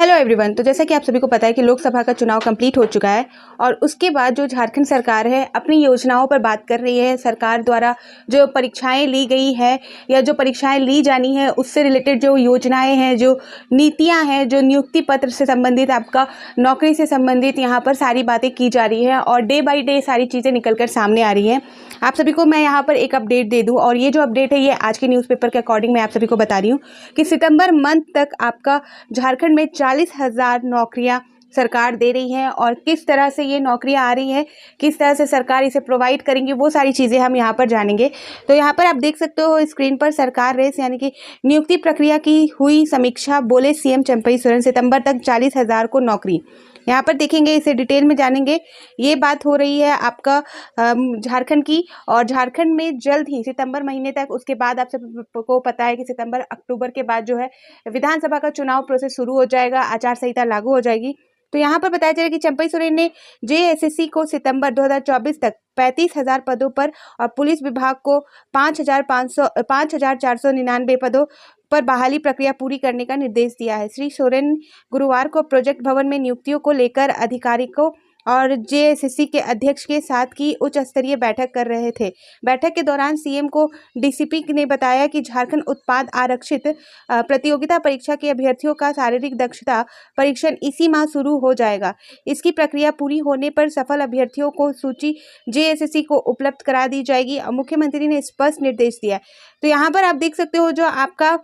Hello everyone. तो जैसा कि आप सभी को पता है कि लोकसभा का चुनाव कंप्लीट हो चुका है और उसके बाद जो झारखंड सरकार है अपनी योजनाओं पर बात कर रही है। सरकार द्वारा जो परीक्षाएं ली गई है या जो परीक्षाएं ली जानी है उससे रिलेटेड जो योजनाएं हैं, जो नीतियां हैं, जो नियुक्ति पत्र से संबंधित, आपका नौकरी से संबंधित, यहाँ पर सारी बातें की जा रही है और डे बाई डे सारी चीज़ें निकल कर सामने आ रही हैं। आप सभी को मैं यहाँ पर एक अपडेट दे दूँ और ये जो अपडेट है ये आज के न्यूज़पेपर के अकॉर्डिंग मैं आप सभी को बता रही हूँ कि सितंबर मंथ तक आपका झारखंड में 40,000 नौकरियां सरकार दे रही है और किस तरह से ये नौकरियां आ रही हैं, किस तरह से सरकार इसे प्रोवाइड करेंगी, वो सारी चीज़ें हम यहाँ पर जानेंगे। तो यहाँ पर आप देख सकते हो स्क्रीन पर सरकार रेस यानी कि नियुक्ति प्रक्रिया की हुई समीक्षा, बोले सीएम चंपई सोरेन। सितंबर तक 40,000 को नौकरी, यहाँ पर देखेंगे, इसे डिटेल में जानेंगे। ये बात हो रही है आपका झारखंड की और झारखंड में जल्द ही सितंबर महीने तक, उसके बाद आप सबको पता है कि सितंबर अक्टूबर के बाद जो है विधानसभा का चुनाव प्रोसेस शुरू हो जाएगा, आचार संहिता लागू हो जाएगी। तो यहाँ पर बताया जा रहा है कि चंपई सोरेन ने जेएसएससी को सितंबर 2024 तक 35,000 पदों पर और पुलिस विभाग को 5,499 पदों पर बहाली प्रक्रिया पूरी करने का निर्देश दिया है। श्री सोरेन गुरुवार को प्रोजेक्ट भवन में नियुक्तियों को लेकर अधिकारियों और जेएसएससी के अध्यक्ष के साथ की उच्च स्तरीय बैठक कर रहे थे। बैठक के दौरान सीएम को डीसीपी ने बताया कि झारखंड उत्पाद आरक्षित प्रतियोगिता परीक्षा के अभ्यर्थियों का शारीरिक दक्षता परीक्षण इसी माह शुरू हो जाएगा। इसकी प्रक्रिया पूरी होने पर सफल अभ्यर्थियों को सूची जेएसएससी को उपलब्ध करा दी जाएगी और मुख्यमंत्री ने स्पष्ट निर्देश दिया। तो यहाँ पर आप देख सकते हो जो आपका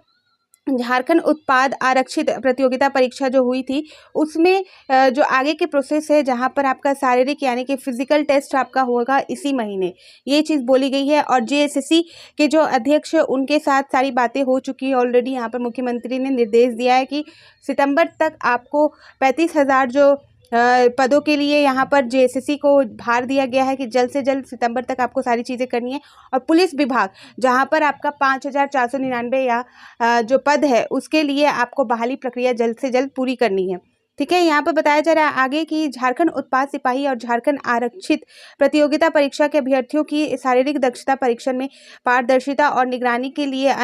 झारखंड उत्पाद आरक्षित प्रतियोगिता परीक्षा जो हुई थी उसमें जो आगे के प्रोसेस है, जहां पर आपका शारीरिक यानी कि फिजिकल टेस्ट आपका होगा इसी महीने, ये चीज़ बोली गई है। और जेएसएससी के जो अध्यक्ष उनके साथ सारी बातें हो चुकी है ऑलरेडी। यहाँ पर मुख्यमंत्री ने निर्देश दिया है कि सितंबर तक आपको 35,000 जो पदों के लिए यहाँ पर जेएसएससी को भार दिया गया है कि जल्द से जल्द सितंबर तक आपको सारी चीज़ें करनी है। और पुलिस विभाग जहाँ पर आपका 5,499 या जो पद है उसके लिए आपको बहाली प्रक्रिया जल्द से जल्द पूरी करनी है। ठीक है, यहाँ पर बताया जा रहा है आगे कि झारखंड उत्पाद सिपाही और झारखंड आरक्षित प्रतियोगिता परीक्षा के अभ्यर्थियों की शारीरिक दक्षता परीक्षण में पारदर्शिता और निगरानी के लिए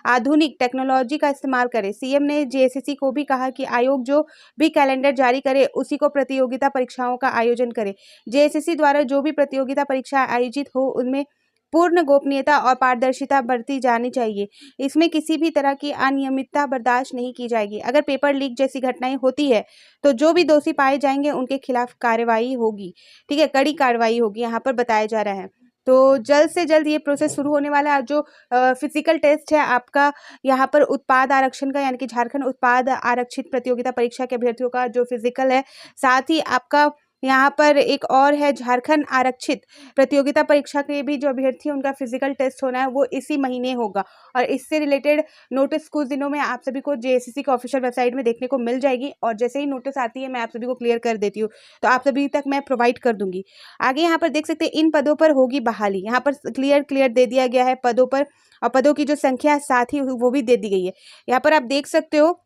आधुनिक टेक्नोलॉजी का इस्तेमाल करें। सीएम ने जेएसएससी को भी कहा कि आयोग जो भी कैलेंडर जारी करे उसी को प्रतियोगिता परीक्षाओं का आयोजन करे। जेएसएससी द्वारा जो भी प्रतियोगिता परीक्षा आयोजित हो उनमें पूर्ण गोपनीयता और पारदर्शिता बरती जानी चाहिए। इसमें किसी भी तरह की अनियमितता बर्दाश्त नहीं की जाएगी। अगर पेपर लीक जैसी घटनाएं होती है तो जो भी दोषी पाए जाएंगे उनके खिलाफ कार्रवाई होगी। ठीक है, कड़ी कार्रवाई होगी, यहाँ पर बताया जा रहा है। तो जल्द से जल्द ये प्रोसेस शुरू होने वाला है। जो फिजिकल टेस्ट है आपका यहाँ पर उत्पाद आरक्षण का यानी कि झारखंड उत्पाद आरक्षित प्रतियोगिता परीक्षा के अभ्यर्थियों का जो फिजिकल है, साथ ही आपका यहाँ पर एक और है झारखंड आरक्षित प्रतियोगिता परीक्षा के भी जो अभ्यर्थी उनका फिजिकल टेस्ट होना है वो इसी महीने होगा। और इससे रिलेटेड नोटिस कुछ दिनों में आप सभी को जेएसएससी की ऑफिशियल वेबसाइट में देखने को मिल जाएगी और जैसे ही नोटिस आती है मैं आप सभी को क्लियर कर देती हूँ, तो आप सभी तक मैं प्रोवाइड कर दूंगी। आगे यहाँ पर देख सकते हैं इन पदों पर होगी बहाली, यहाँ पर क्लियर दे दिया गया है पदों पर और पदों की जो संख्या साथ ही वो भी दे दी गई है। यहाँ पर आप देख सकते हो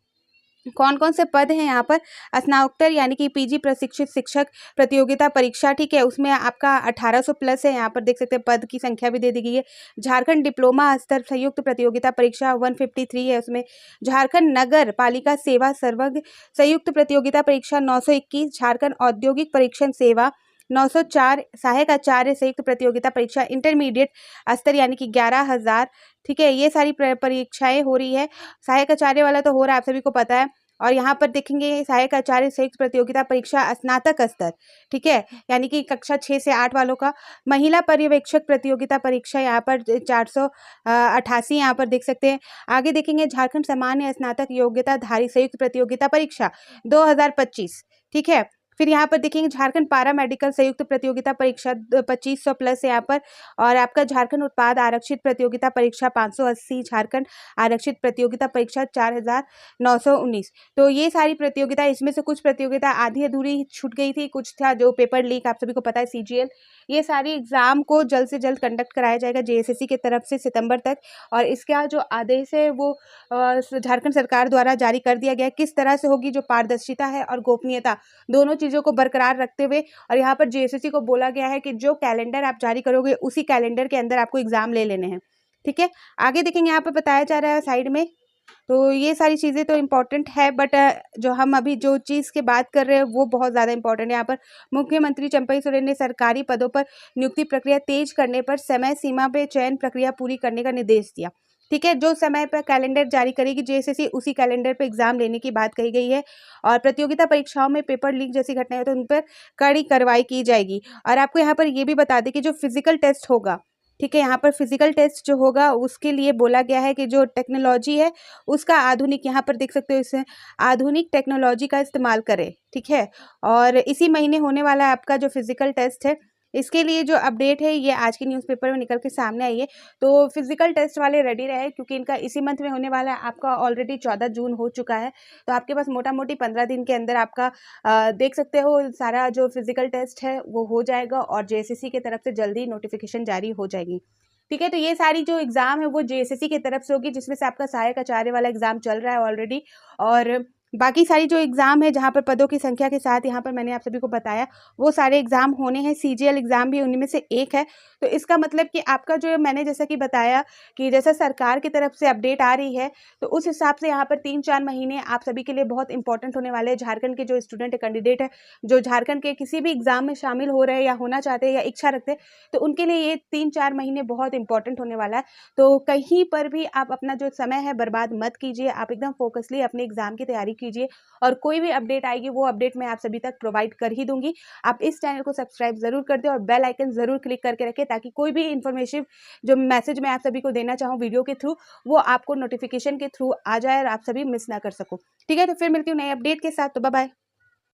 कौन कौन से पद हैं। यहाँ पर स्नातकोत्तर यानी कि पीजी प्रशिक्षित शिक्षक प्रतियोगिता परीक्षा, ठीक है, उसमें आपका 1800 प्लस है। यहाँ पर देख सकते हैं पद की संख्या भी दे दी गई है। झारखंड डिप्लोमा स्तर संयुक्त प्रतियोगिता परीक्षा 153 है उसमें। झारखंड नगर पालिका सेवा सर्वज्ञ संयुक्त प्रतियोगिता परीक्षा 921। झारखंड औद्योगिक परीक्षण सेवा 904। सहायक आचार्य संयुक्त प्रतियोगिता परीक्षा इंटरमीडिएट स्तर यानी कि 11,000। ठीक है, ये सारी परीक्षाएं हो रही है। सहायक आचार्य वाला तो हो रहा है, आप सभी को पता है। और यहाँ पर देखेंगे सहायक आचार्य संयुक्त प्रतियोगिता परीक्षा स्नातक स्तर, ठीक है, यानी कि कक्षा 6 से 8 वालों का। महिला पर्यवेक्षक प्रतियोगिता परीक्षा यहाँ पर 488 यहाँ पर देख सकते हैं। आगे देखेंगे झारखंड सामान्य स्नातक योग्यताधारी संयुक्त प्रतियोगिता परीक्षा 2025, ठीक है। फिर यहाँ पर देखेंगे झारखंड पारा मेडिकल संयुक्त प्रतियोगिता परीक्षा 2500 प्लस है यहाँ पर। और आपका झारखंड उत्पाद आरक्षित प्रतियोगिता परीक्षा 580। झारखंड आरक्षित प्रतियोगिता परीक्षा 4919। तो ये सारी प्रतियोगिता, इसमें से कुछ प्रतियोगिता आधी अधूरी छूट गई थी, कुछ था जो पेपर लीक, आप सभी को पता है सीजीएल। ये सारी एग्जाम को जल्द से जल्द कंडक्ट कराया जाएगा जेएसएससी की तरफ से सितंबर तक। और इसका जो आदेश है वो झारखंड सरकार द्वारा जारी कर दिया गया है। किस तरह से होगी, जो पारदर्शिता है और गोपनीयता दोनों चीज़ों को बरकरार रखते हुए। और यहाँ पर जेएसएससी को बोला गया है कि जो कैलेंडर आप जारी करोगे उसी कैलेंडर के अंदर आपको एग्जाम ले लेने हैं। ठीक है, आगे देखेंगे यहाँ पर बताया जा रहा है साइड में, तो ये सारी चीज़ें तो इम्पोर्टेंट है, बट जो हम अभी जो चीज़ की बात कर रहे हैं वो बहुत ज़्यादा इंपॉर्टेंट है। यहाँ पर मुख्यमंत्री चंपई सोरेन ने सरकारी पदों पर नियुक्ति प्रक्रिया तेज करने पर समय सीमा पे चयन प्रक्रिया पूरी करने का निर्देश दिया। ठीक है, जो समय पर कैलेंडर जारी करेगी जेएसएससी, उसी कैलेंडर पे एग्जाम लेने की बात कही गई है। और प्रतियोगिता परीक्षाओं में पेपर लीक जैसी घटनाएं हो तो उन पर कड़ी कार्रवाई की जाएगी। और आपको यहाँ पर ये भी बता दें कि जो फिजिकल टेस्ट होगा, ठीक है, यहाँ पर फिजिकल टेस्ट जो होगा उसके लिए बोला गया है कि जो टेक्नोलॉजी है उसका आधुनिक, यहाँ पर देख सकते हो इसमें आधुनिक टेक्नोलॉजी का इस्तेमाल करें। ठीक है, और इसी महीने होने वाला है आपका जो फिजिकल टेस्ट है। इसके लिए जो अपडेट है ये आज के न्यूज़पेपर में निकल के सामने आई है। तो फिजिकल टेस्ट वाले रेडी रहे, क्योंकि इनका इसी मंथ में होने वाला है। आपका ऑलरेडी 14 जून हो चुका है, तो आपके पास मोटा मोटी 15 दिन के अंदर आपका देख सकते हो सारा जो फिजिकल टेस्ट है वो हो जाएगा और जेएसएससी की तरफ से जल्दी नोटिफिकेशन जारी हो जाएगी। ठीक है, तो ये सारी जो एग्ज़ाम है वो जेएसएससी की तरफ से होगी, जिसमें से आपका सहायक आचार्य वाला एग्ज़ाम चल रहा है ऑलरेडी। और बाकी सारी जो एग्ज़ाम है जहाँ पर पदों की संख्या के साथ यहाँ पर मैंने आप सभी को बताया वो सारे एग्ज़ाम होने हैं। सीजीएल एग्ज़ाम भी उनमें से एक है। तो इसका मतलब कि आपका जो मैंने जैसा कि बताया कि जैसा सरकार की तरफ से अपडेट आ रही है, तो उस हिसाब से यहाँ पर 3-4 महीने आप सभी के लिए बहुत इंपॉर्टेंट होने वाले हैं। झारखंड के जो स्टूडेंट है, कैंडिडेट है, जो झारखंड के किसी भी एग्ज़ाम में शामिल हो रहे हैं या होना चाहते हैं या इच्छा रखते हैं, तो उनके लिए ये 3-4 महीने बहुत इंपॉर्टेंट होने वाला है। तो कहीं पर भी आप अपना जो समय है बर्बाद मत कीजिए, आप एकदम फोकसली अपने एग्ज़ाम की तैयारी कीजिए और कोई भी अपडेट आएगी वो अपडेट मैं आप सभी तक प्रोवाइड कर ही दूंगी। आप इस चैनल को सब्सक्राइब जरूर कर दें और बेल आइकन जरूर क्लिक करके रखें, ताकि कोई भी इन्फॉर्मेटिव जो मैसेज मैं आप सभी को देना चाहूँ वीडियो के थ्रू, वो आपको नोटिफिकेशन के थ्रू आ जाए और आप सभी मिस ना कर सको। ठीक है, तो फिर मिलती हूँ नए अपडेट के साथ। तो बाय बाय।